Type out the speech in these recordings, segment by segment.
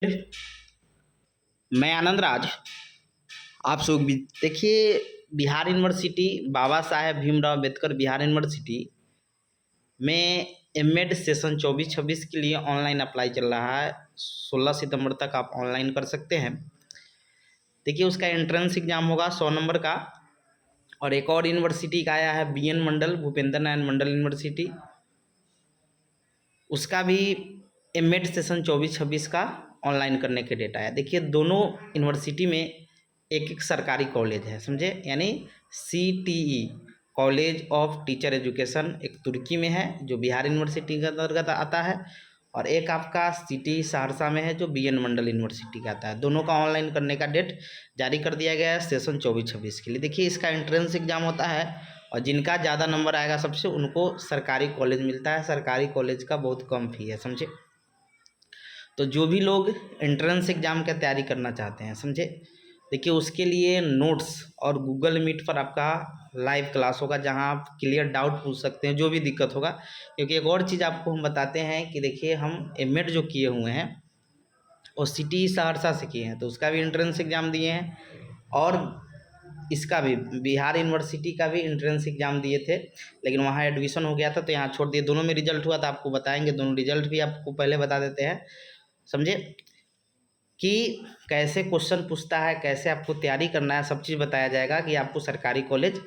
मैं आनंद राज आप सब देखिए। बिहार यूनिवर्सिटी बाबा साहेब भीमराव अम्बेडकर बिहार यूनिवर्सिटी में एमएड सेशन 24-26 के लिए ऑनलाइन अप्लाई चल रहा है। 16 सितंबर तक आप ऑनलाइन कर सकते हैं। देखिए उसका एंट्रेंस एग्जाम होगा 100 नंबर का। और एक और यूनिवर्सिटी का आया है बीएन मंडल, भूपेंद्र नारायण मंडल यूनिवर्सिटी, उसका भी एमएड सेशन 24-26 का ऑनलाइन करने के डेट आया। देखिए दोनों यूनिवर्सिटी में एक एक सरकारी कॉलेज है, समझे। यानी CTE college of teacher education एक तुर्की में है जो बिहार यूनिवर्सिटी के अंतर्गत आता है, और एक आपका सिटी सहरसा में है जो बीएन मंडल यूनिवर्सिटी का आता है। दोनों का ऑनलाइन करने का डेट जारी कर दिया गया है सेशन 24-26 के लिए। देखिए इसका एंट्रेंस एग्जाम होता है और जिनका ज़्यादा नंबर आएगा सबसे उनको सरकारी कॉलेज मिलता है। सरकारी कॉलेज का बहुत कम फी है, समझे। तो जो भी लोग एंट्रेंस एग्ज़ाम की तैयारी करना चाहते हैं, समझे, देखिए उसके लिए नोट्स और गूगल मीट पर आपका लाइव क्लास होगा जहां आप क्लियर डाउट पूछ सकते हैं, जो भी दिक्कत होगा। क्योंकि एक और चीज़ आपको हम बताते हैं कि देखिए हम एमएड जो किए हुए हैं और सिटी सहरसा से किए हैं तो उसका भी एंट्रेंस एग्ज़ाम दिए हैं, और इसका भी बिहार यूनिवर्सिटी का भी एंट्रेंस एग्ज़ाम दिए थे, लेकिन वहाँ एडमिशन हो गया था तो यहाँ छोड़ दिए। दोनों में रिजल्ट हुआ था, आपको बताएंगे। दोनों रिजल्ट भी आपको पहले बता देते हैं, समझे, कि कैसे क्वेश्चन पूछता है, कैसे आपको तैयारी करना है, सब चीज़ बताया जाएगा कि आपको सरकारी कॉलेज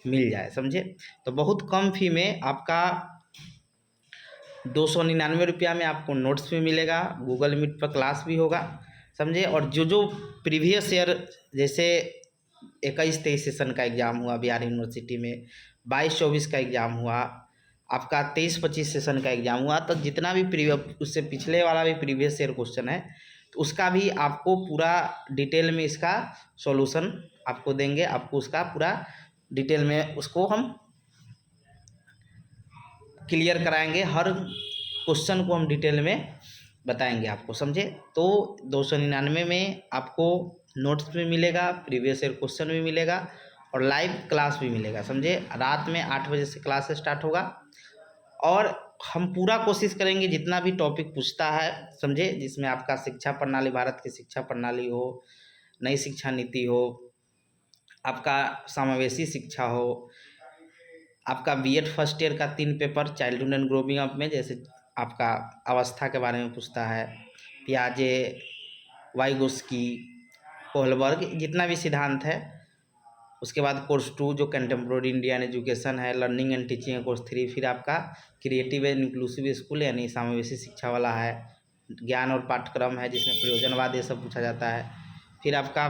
मिल जाए, समझे। तो बहुत कम फी में आपका 299 रुपया में आपको नोट्स भी मिलेगा, गूगल मीट पर क्लास भी होगा, समझे। और जो प्रीवियस ईयर जैसे 21-23 सेशन का एग्ज़ाम हुआ बिहार यूनिवर्सिटी में, 22-24 का एग्ज़ाम हुआ, आपका 23-25 सेशन का एग्ज़ाम हुआ, तो जितना भी उससे पिछले वाला भी प्रीवियस ईयर क्वेश्चन है तो उसका भी आपको पूरा डिटेल में इसका सॉल्यूशन आपको देंगे। आपको उसका पूरा डिटेल में उसको हम क्लियर कराएंगे, हर क्वेश्चन को हम डिटेल में बताएंगे आपको, समझे। तो 299 में आपको नोट्स भी मिलेगा, प्रीवियस ईयर क्वेश्चन भी मिलेगा और लाइव क्लास भी मिलेगा, समझे। रात में 8 बजे से क्लास स्टार्ट होगा और हम पूरा कोशिश करेंगे जितना भी टॉपिक पूछता है, समझे, जिसमें आपका शिक्षा प्रणाली, भारत की शिक्षा प्रणाली हो, नई शिक्षा नीति हो, आपका समावेशी शिक्षा हो, आपका बीएड फर्स्ट ईयर का 3 paper childhood and growing up में, जैसे आपका अवस्था के बारे में पूछता है, पियाजे, वाइगोस्की, कोहलबर्ग, जितना भी सिद्धांत है। उसके बाद कोर्स 2 जो कंटेम्प्रोरी इंडियन एजुकेशन है, लर्निंग एंड टीचिंग है कोर्स 3। फिर आपका क्रिएटिव एंड इंक्लूसिव स्कूल यानी समावेशी शिक्षा वाला है, ज्ञान और पाठ्यक्रम है जिसमें प्रयोजनवाद ये सब पूछा जाता है। फिर आपका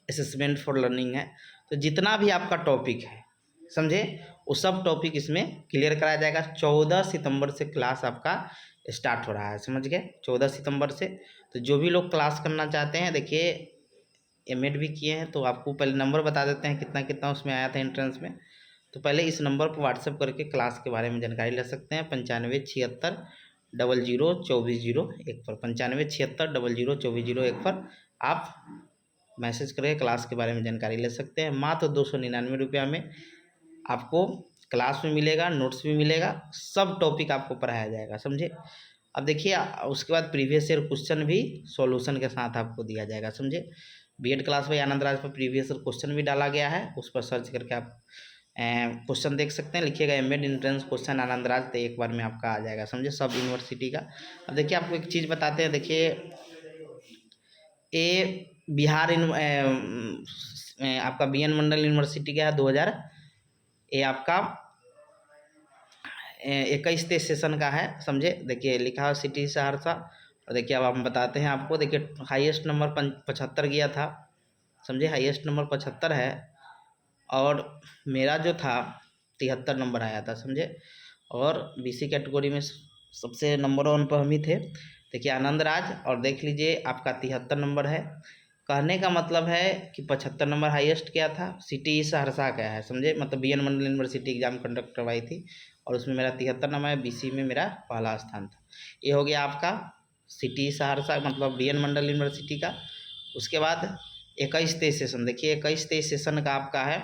असेसमेंट फॉर लर्निंग है। तो जितना भी आपका टॉपिक है, समझे, वो सब टॉपिक इसमें क्लियर कराया जाएगा। 14 सितंबर से क्लास आपका स्टार्ट हो रहा है, समझ गए, 14 सितंबर से। तो जो भी लोग क्लास करना चाहते हैं, देखिए एमएड भी किए हैं तो आपको पहले नंबर बता देते हैं कितना कितना उसमें आया था एंट्रेंस में। तो पहले इस नंबर पर व्हाट्सएप करके क्लास के बारे में जानकारी ले सकते हैं, 9576002401 पर, 9576002401 पर आप मैसेज करके क्लास के बारे में जानकारी ले सकते हैं। मात्र 299 रुपया में आपको क्लास भी मिलेगा, नोट्स भी मिलेगा, सब टॉपिक आपको पढ़ाया जाएगा, समझे। अब देखिए उसके बाद प्रीवियस ईयर क्वेश्चन भी सॉल्यूशन के साथ आपको दिया जाएगा, समझे। BEd class by Anand Raj पर प्रीवियस ईयर क्वेश्चन भी डाला गया है, उस पर सर्च करके आप क्वेश्चन देख सकते हैं। लिखिएगा MEd entrance question Anand Raj, तो एक बार में आपका आ जाएगा, समझे, सब यूनिवर्सिटी का। अब देखिए आपको एक चीज़ बताते हैं, देखिए ये बिहार आपका बीएन मंडल यूनिवर्सिटी का है 2000, ये आपका 21-23 सेशन का है, समझे। देखिए लिखा है सिटी सहरसा। और देखिए अब हम बताते हैं आपको, देखिए हाईएस्ट नंबर 75 गया था, समझे, हाईएस्ट नंबर 75 है, और मेरा जो था 73 नंबर आया था, समझे। और बीसी कैटेगरी में सबसे नंबर 1 पर हम ही थे। देखिए आनंद राज, और देख लीजिए आपका 73 नंबर है। कहने का मतलब है कि 75 नंबर हाईएस्ट क्या था, सिटी सहरसा का है, समझे, मतलब बीएन मंडल यूनिवर्सिटी एग्जाम कंडक्ट करवाई थी और उसमें मेरा 73 नंबर है, बीसी में मेरा पहला स्थान था। ये हो गया आपका सिटी सहरसा मतलब बीएन मंडल यूनिवर्सिटी का। उसके बाद 21-23 सेशन, देखिए 21-23 सेशन का आपका है,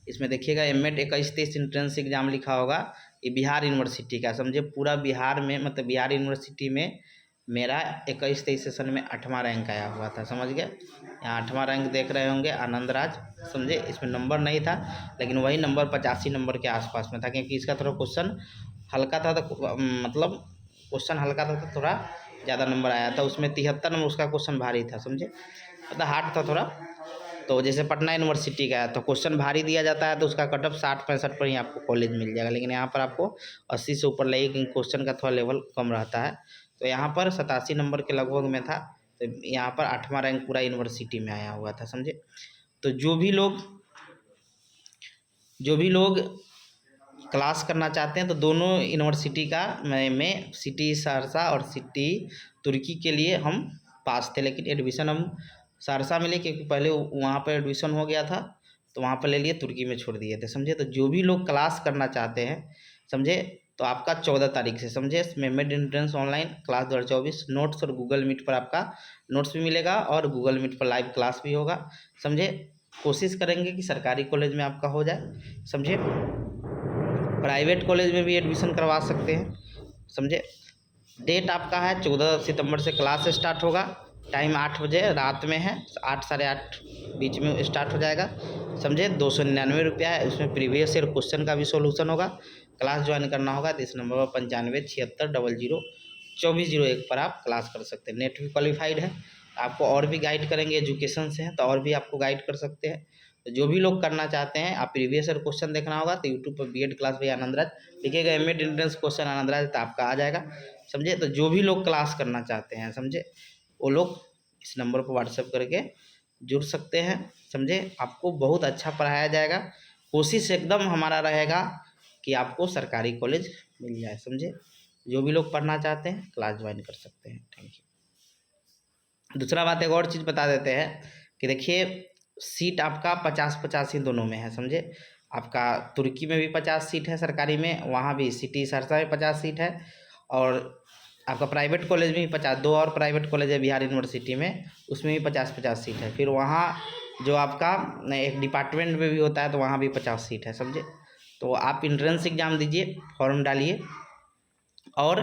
इसमें देखिएगा एमएड 21-23 एंट्रेंस एग्जाम लिखा होगा, ये बिहार यूनिवर्सिटी का, समझे। पूरा बिहार में, मतलब बिहार यूनिवर्सिटी में मेरा 21-23 सेशन में 8वां रैंक आया हुआ था, समझ गए। यहाँ 8वां रैंक देख रहे होंगे, आनंद राज, समझे। इसमें नंबर नहीं था, लेकिन वही नंबर 85 नंबर के आसपास में था, क्योंकि इसका थोड़ा क्वेश्चन हल्का था, तो मतलब क्वेश्चन हल्का था तो थोड़ा ज़्यादा नंबर आया था। उसमें 73 नंबर उसका क्वेश्चन भारी था, समझे, मतलब हार्ड था थोड़ा। तो जैसे पटना यूनिवर्सिटी का है तो क्वेश्चन भारी दिया जाता है, तो उसका कट ऑफ 60-65 पर ही आपको कॉलेज मिल जाएगा, लेकिन यहाँ पर आपको 80 से ऊपर लगेगा, क्योंकि क्वेश्चन का थोड़ा लेवल कम रहता है। तो यहाँ पर 87 नंबर के लगभग में था, तो यहाँ पर 8वां रैंक पूरा यूनिवर्सिटी में आया हुआ था, समझे। तो जो भी लोग क्लास करना चाहते हैं तो दोनों यूनिवर्सिटी का में सिटी सहरसा और सिटी तुर्की के लिए हम पास थे, लेकिन एडमिशन हम सहरसा में लिए, क्योंकि पहले वहाँ पर एडमिशन हो गया था, तो वहाँ पर ले लिए, तुर्की में छोड़ दिए थे, समझे। तो जो भी लोग क्लास करना चाहते हैं, समझे, तो आपका 14 तारीख से, समझे, made entrance online class 2024 notes और गूगल मीट पर आपका नोट्स भी मिलेगा और गूगल मीट पर लाइव क्लास भी होगा, समझे। कोशिश करेंगे कि सरकारी कॉलेज में आपका हो जाए, समझे। प्राइवेट कॉलेज में भी एडमिशन करवा सकते हैं, समझे। डेट आपका है 14 सितंबर से क्लास स्टार्ट होगा, टाइम 8 बजे रात में है, 8 साढ़े 8 बीच में स्टार्ट हो जाएगा, समझे। 299 रुपया है, उसमें प्रीवियस ईयर क्वेश्चन का भी सोल्यूशन होगा। क्लास ज्वाइन करना होगा तो इस नंबर पर 9576002401 पर आप क्लास कर सकते हैं। नेट भी क्वालिफाइड है, आपको और भी गाइड करेंगे, एजुकेशन से हैं तो और भी आपको गाइड कर सकते हैं। तो जो भी लोग करना चाहते हैं, आप प्रीवियस ईयर क्वेश्चन देखना होगा तो यूट्यूब पर बीएड क्लास भाई आनंद राज लिखिएगा, MEd entrance question Anand Raj, तो आपका आ जाएगा, समझे। तो जो भी लोग क्लास करना चाहते हैं, समझे, वो लोग इस नंबर पर व्हाट्सएप करके जुड़ सकते हैं, समझे। आपको बहुत अच्छा पढ़ाया जाएगा, कोशिश एकदम हमारा रहेगा कि आपको सरकारी कॉलेज मिल जाए, समझे। जो भी लोग पढ़ना चाहते हैं क्लास ज्वाइन कर सकते हैं। Thank you. दूसरा बात एक और चीज़ बता देते हैं कि देखिए, सीट आपका 50-50 ही दोनों में है, समझे। आपका तुर्की में भी 50 सीट है सरकारी में, वहाँ भी सिटी सहरसा में 50 सीट है, और आपका प्राइवेट कॉलेज में भी 50, 2 और प्राइवेट कॉलेज है बिहार यूनिवर्सिटी में, उसमें भी 50-50 सीट है। फिर वहाँ जो आपका एक डिपार्टमेंट में भी होता है तो वहाँ भी 50 सीट है, समझे। तो आप इंट्रेंस एग्ज़ाम दीजिए, फॉर्म डालिए, और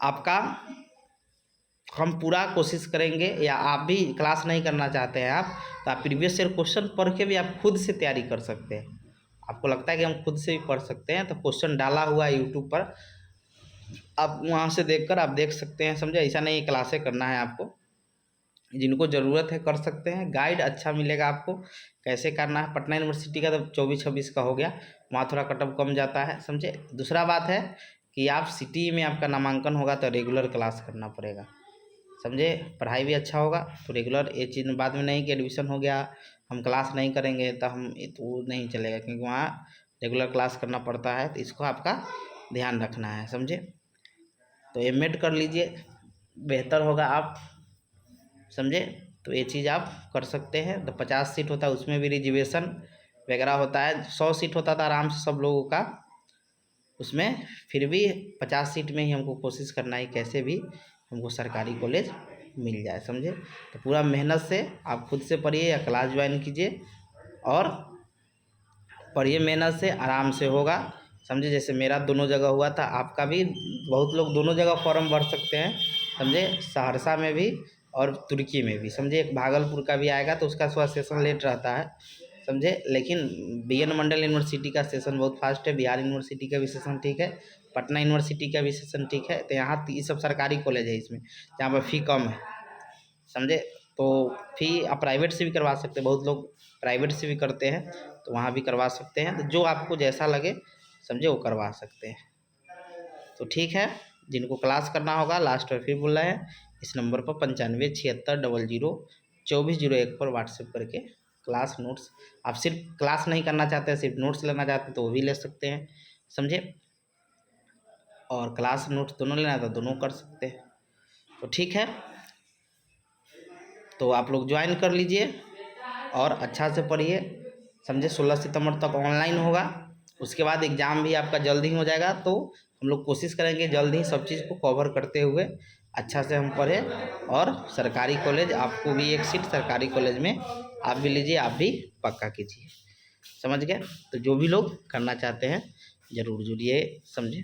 आपका हम पूरा कोशिश करेंगे, या आप भी क्लास नहीं करना चाहते हैं आप, तो आप प्रीवियस ईयर क्वेश्चन पढ़ के भी आप खुद से तैयारी कर सकते हैं। आपको लगता है कि हम खुद से भी पढ़ सकते हैं, तो क्वेश्चन डाला हुआ है यूट्यूब पर, आप वहाँ से देखकर आप देख सकते हैं, समझे। ऐसा नहीं क्लासें करना है आपको, जिनको ज़रूरत है कर सकते हैं, गाइड अच्छा मिलेगा आपको कैसे करना है। पटना यूनिवर्सिटी का तो 24-26 का हो गया, वहाँ थोड़ा कट ऑफ कम जाता है, समझे। दूसरा बात है कि आप सिटी में आपका नामांकन होगा तो रेगुलर क्लास करना पड़ेगा, समझे। पढ़ाई भी अच्छा होगा तो रेगुलर, ये चीज़ बाद में नहीं कि एडमिशन हो गया हम क्लास नहीं करेंगे तो हम, तो वो नहीं चलेगा, क्योंकि वहाँ रेगुलर क्लास करना पड़ता है, तो इसको आपका ध्यान रखना है, समझे। तो एमएड कर लीजिए, बेहतर होगा आप, समझे। तो ये चीज़ आप कर सकते हैं। तो 50 सीट होता है, उसमें भी रिजर्वेशन वगैरह होता है। 100 सीट होता था आराम से सब लोगों का उसमें, फिर भी 50 सीट में ही हमको कोशिश करना है कैसे भी हमको सरकारी कॉलेज मिल जाए, समझे। तो पूरा मेहनत से आप खुद से पढ़िए या क्लास ज्वाइन कीजिए, और पढ़िए मेहनत से, आराम से होगा, समझे। जैसे मेरा दोनों जगह हुआ था, आपका भी, बहुत लोग दोनों जगह फॉर्म भर सकते हैं, समझे, सहरसा में भी और तुर्की में भी, समझे। एक भागलपुर का भी आएगा तो उसका थोड़ा सेशन लेट रहता है, समझे, लेकिन बीएन मंडल यूनिवर्सिटी का सेशन बहुत फास्ट है, बिहार यूनिवर्सिटी का भी सेशन ठीक है, पटना यूनिवर्सिटी का भी सेशन ठीक है। तो यहाँ ये सब सरकारी कॉलेज है इसमें, जहाँ पर फ़ी कम है, समझे। तो फ़ी आप प्राइवेट से भी करवा सकते हैं, बहुत लोग प्राइवेट से भी करते हैं, तो वहाँ भी करवा सकते हैं। तो जो आपको जैसा लगे, समझे, वो करवा सकते हैं। तो ठीक है, जिनको क्लास करना होगा, लास्ट में फिर बोल रहे हैं, इस नंबर पर 9576002401 पर व्हाट्सएप करके क्लास नोट्स, आप सिर्फ क्लास नहीं करना चाहते, सिर्फ नोट्स लेना चाहते हैं तो वो भी ले सकते हैं, समझे। और क्लास नोट्स दोनों लेना है तो दोनों कर सकते हैं। तो ठीक है, तो आप लोग ज्वाइन कर लीजिए और अच्छा से पढ़िए, समझे। 16 सितंबर तक ऑनलाइन होगा, उसके बाद एग्ज़ाम भी आपका जल्द ही हो जाएगा। तो हम लोग कोशिश करेंगे जल्द ही सब चीज़ को कवर करते हुए अच्छा से हम पढ़ें, और सरकारी कॉलेज, आपको भी एक सीट सरकारी कॉलेज में आप भी लीजिए, आप भी पक्का कीजिए, समझ गए। तो जो भी लोग करना चाहते हैं ज़रूर जुड़िए, समझे।